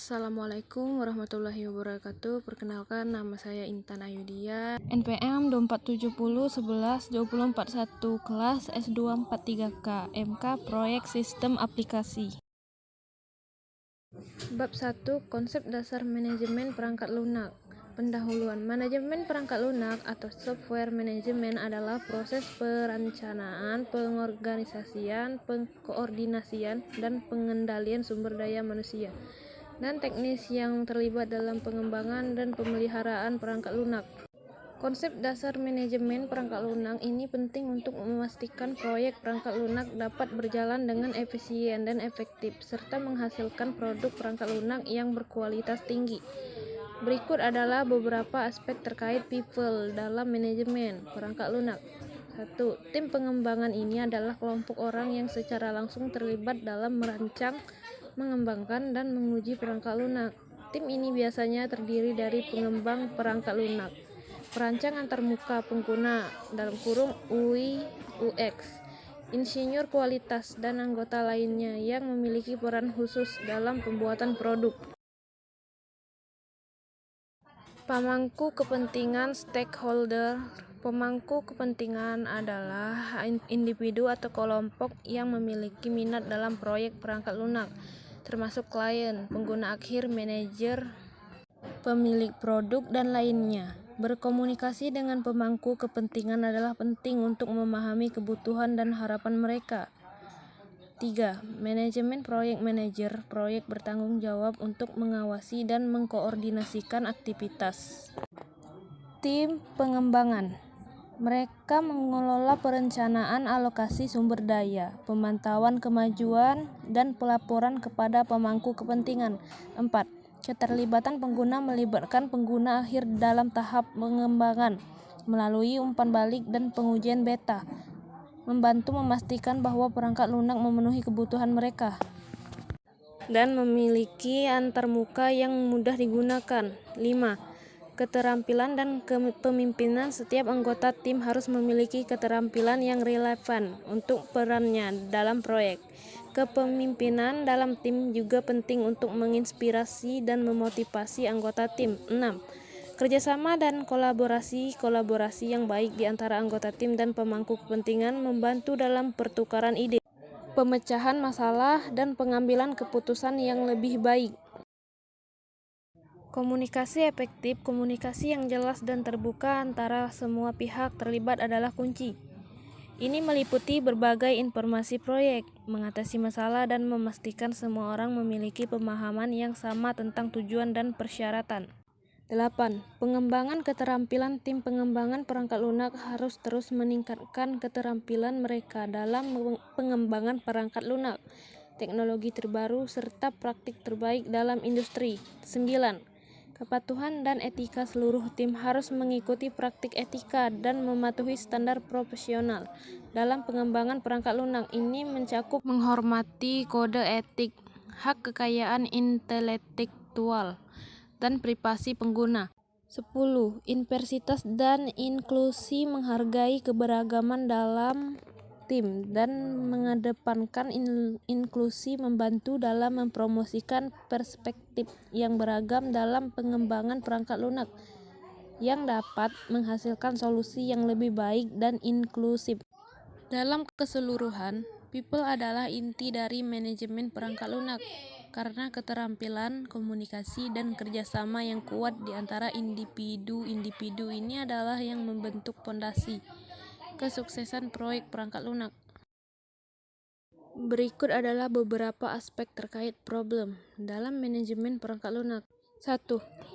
Assalamualaikum warahmatullahi wabarakatuh. Perkenalkan, nama saya Intan Ayudia, NPM 2470112041 kelas S243K, MK Proyek Sistem Aplikasi. Bab 1. Konsep dasar manajemen perangkat lunak. Pendahuluan. Manajemen perangkat lunak atau software management adalah proses perencanaan, pengorganisasian, pengkoordinasian, dan pengendalian sumber daya manusia dan teknis yang terlibat dalam pengembangan dan pemeliharaan perangkat lunak. Konsep dasar manajemen perangkat lunak ini penting untuk memastikan proyek perangkat lunak dapat berjalan dengan efisien dan efektif, serta menghasilkan produk perangkat lunak yang berkualitas tinggi. Berikut adalah beberapa aspek terkait people dalam manajemen perangkat lunak. 1. Tim pengembangan ini adalah kelompok orang yang secara langsung terlibat dalam merancang, mengembangkan, dan menguji perangkat lunak. Tim ini biasanya terdiri dari pengembang perangkat lunak, perancang antarmuka pengguna (UI UX), insinyur kualitas, dan anggota lainnya yang memiliki peran khusus dalam pembuatan produk. Pemangku kepentingan stakeholder. Pemangku kepentingan adalah individu atau kelompok yang memiliki minat dalam proyek perangkat lunak, termasuk klien, pengguna akhir, manajer, pemilik produk, dan lainnya. Berkomunikasi dengan pemangku kepentingan adalah penting untuk memahami kebutuhan dan harapan mereka. 3. Manajemen proyek. Manajer proyek bertanggung jawab untuk mengawasi dan mengkoordinasikan aktivitas tim pengembangan. Mereka mengelola perencanaan alokasi sumber daya, pemantauan kemajuan, dan pelaporan kepada pemangku kepentingan. 4. Keterlibatan pengguna melibatkan pengguna akhir dalam tahap pengembangan melalui umpan balik dan pengujian beta, membantu memastikan bahwa perangkat lunak memenuhi kebutuhan mereka dan memiliki antarmuka yang mudah digunakan. 5. Keterampilan dan kepemimpinan. Setiap anggota tim harus memiliki keterampilan yang relevan untuk perannya dalam proyek. Kepemimpinan dalam tim juga penting untuk menginspirasi dan memotivasi anggota tim. 6. Kerjasama dan kolaborasi. Kolaborasi yang baik di antara anggota tim dan pemangku kepentingan membantu dalam pertukaran ide, pemecahan masalah, dan pengambilan keputusan yang lebih baik. Komunikasi efektif. Komunikasi yang jelas dan terbuka antara semua pihak terlibat adalah kunci. Ini meliputi berbagai informasi proyek, mengatasi masalah, dan memastikan semua orang memiliki pemahaman yang sama tentang tujuan dan persyaratan. 8. Pengembangan keterampilan. Tim pengembangan perangkat lunak harus terus meningkatkan keterampilan mereka dalam pengembangan perangkat lunak, teknologi terbaru, serta praktik terbaik dalam industri. 9. Kepatuhan dan etika. Seluruh tim harus mengikuti praktik etika dan mematuhi standar profesional dalam pengembangan perangkat lunak. Ini mencakup menghormati kode etik, hak kekayaan intelektual, dan privasi pengguna. 10. Inversitas dan inklusi. Menghargai keberagaman dalam tim dan mengedepankan inklusi, membantu dalam mempromosikan perspektif yang beragam dalam pengembangan perangkat lunak yang dapat menghasilkan solusi yang lebih baik dan inklusif. Dalam keseluruhan, people adalah inti dari manajemen perangkat lunak karena keterampilan, komunikasi, dan kerjasama yang kuat di antara individu-individu ini adalah yang membentuk fondasi kesuksesan proyek perangkat lunak. Berikut adalah beberapa aspek terkait problem dalam manajemen perangkat lunak. 1.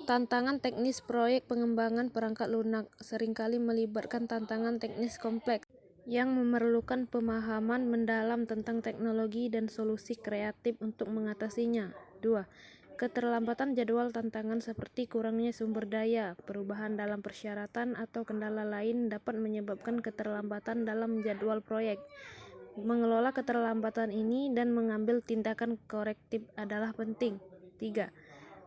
Tantangan teknis. Proyek pengembangan perangkat lunak seringkali melibatkan tantangan teknis kompleks yang memerlukan pemahaman mendalam tentang teknologi dan solusi kreatif untuk mengatasinya. 2. Keterlambatan jadwal. Tantangan seperti kurangnya sumber daya, perubahan dalam persyaratan, atau kendala lain dapat menyebabkan keterlambatan dalam jadwal proyek. Mengelola keterlambatan ini dan mengambil tindakan korektif adalah penting. 3.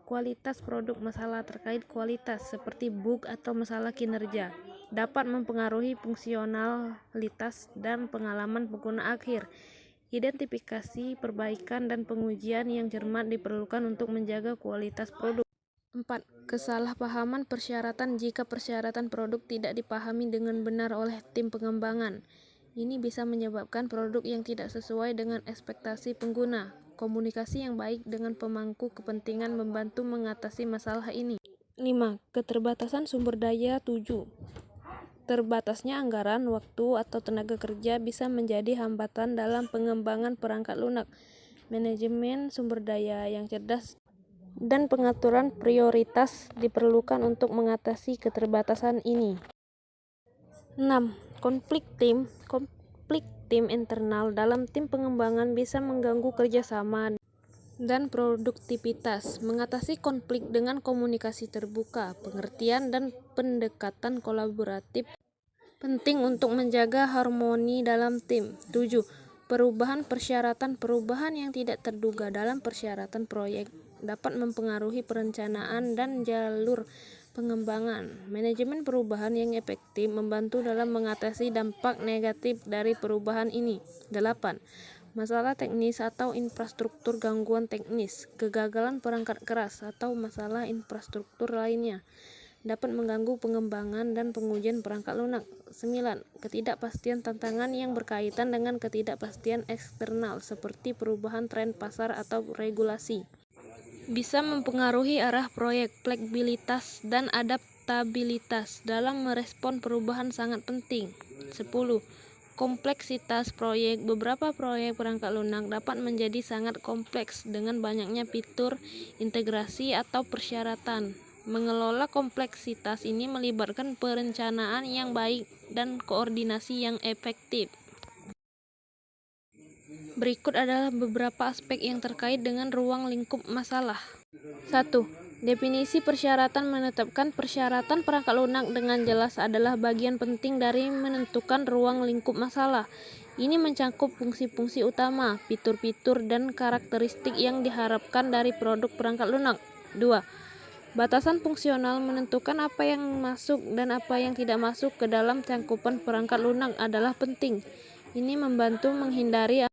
Kualitas produk. Masalah terkait kualitas seperti bug atau masalah kinerja dapat mempengaruhi fungsionalitas dan pengalaman pengguna akhir. Identifikasi, perbaikan, dan pengujian yang cermat diperlukan untuk menjaga kualitas produk. 4. Kesalahpahaman persyaratan. Jika persyaratan produk tidak dipahami dengan benar oleh tim pengembangan, ini bisa menyebabkan produk yang tidak sesuai dengan ekspektasi pengguna. Komunikasi yang baik dengan pemangku kepentingan membantu mengatasi masalah ini. 5. Keterbatasan sumber daya. 7. Terbatasnya anggaran, waktu, atau tenaga kerja bisa menjadi hambatan dalam pengembangan perangkat lunak. Manajemen sumber daya yang cerdas dan pengaturan prioritas diperlukan untuk mengatasi keterbatasan ini. 6. Konflik tim. Konflik tim internal dalam tim pengembangan bisa mengganggu kerjasama dan produktivitas. Mengatasi konflik dengan komunikasi terbuka, pengertian, dan pendekatan kolaboratif penting untuk menjaga harmoni dalam tim. 7. Perubahan persyaratan. Perubahan yang tidak terduga dalam persyaratan proyek dapat mempengaruhi perencanaan dan jalur pengembangan. Manajemen perubahan yang efektif membantu dalam mengatasi dampak negatif dari perubahan ini. 8. Masalah teknis atau infrastruktur. Gangguan teknis, kegagalan perangkat keras, atau masalah infrastruktur lainnya dapat mengganggu pengembangan dan pengujian perangkat lunak. 9. Ketidakpastian tantangan yang berkaitan dengan ketidakpastian eksternal seperti perubahan tren pasar atau regulasi bisa mempengaruhi arah proyek. Fleksibilitas dan adaptabilitas dalam merespon perubahan sangat penting. 10. Kompleksitas proyek. Beberapa proyek perangkat lunak dapat menjadi sangat kompleks dengan banyaknya fitur, integrasi, atau persyaratan. Mengelola kompleksitas ini melibatkan perencanaan yang baik dan koordinasi yang efektif. Berikut adalah beberapa aspek yang terkait dengan ruang lingkup masalah. 1. Definisi persyaratan. Menetapkan persyaratan perangkat lunak dengan jelas adalah bagian penting dari menentukan ruang lingkup masalah. Ini mencakup fungsi-fungsi utama, fitur-fitur, dan karakteristik yang diharapkan dari produk perangkat lunak. 2. Batasan fungsional. Menentukan apa yang masuk dan apa yang tidak masuk ke dalam cangkupan perangkat lunak adalah penting. Ini membantu menghindari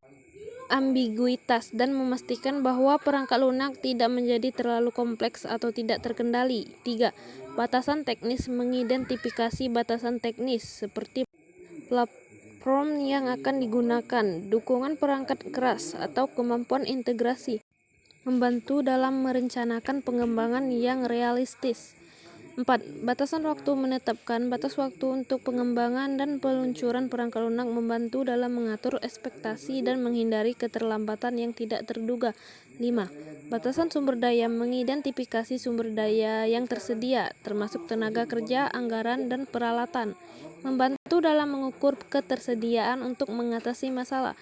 ambiguitas dan memastikan bahwa perangkat lunak tidak menjadi terlalu kompleks atau tidak terkendali. 3. Batasan teknis. Mengidentifikasi batasan teknis seperti platform yang akan digunakan, dukungan perangkat keras, atau kemampuan integrasi membantu dalam merencanakan pengembangan yang realistis. 4. Batasan waktu. Menetapkan batas waktu untuk pengembangan dan peluncuran perangkat lunak membantu dalam mengatur ekspektasi dan menghindari keterlambatan yang tidak terduga. 5. Batasan sumber daya. Mengidentifikasi sumber daya yang tersedia, termasuk tenaga kerja, anggaran, dan peralatan, membantu dalam mengukur ketersediaan untuk mengatasi masalah.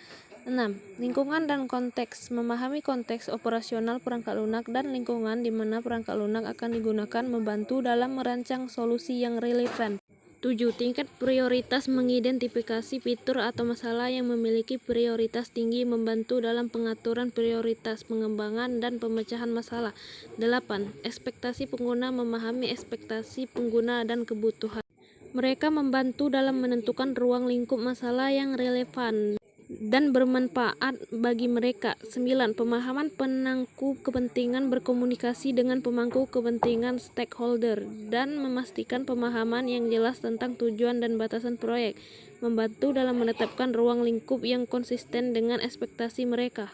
6. Lingkungan dan konteks. Memahami konteks operasional perangkat lunak dan lingkungan di mana perangkat lunak akan digunakan membantu dalam merancang solusi yang relevan. 7. Tingkat prioritas. Mengidentifikasi fitur atau masalah yang memiliki prioritas tinggi membantu dalam pengaturan prioritas pengembangan dan pemecahan masalah. 8. Ekspektasi pengguna. Memahami ekspektasi pengguna dan kebutuhan mereka membantu dalam menentukan ruang lingkup masalah yang relevan dan bermanfaat bagi mereka. 9. Pemahaman pemangku kepentingan. Berkomunikasi dengan pemangku kepentingan stakeholder dan memastikan pemahaman yang jelas tentang tujuan dan batasan proyek, membantu dalam menetapkan ruang lingkup yang konsisten dengan ekspektasi mereka.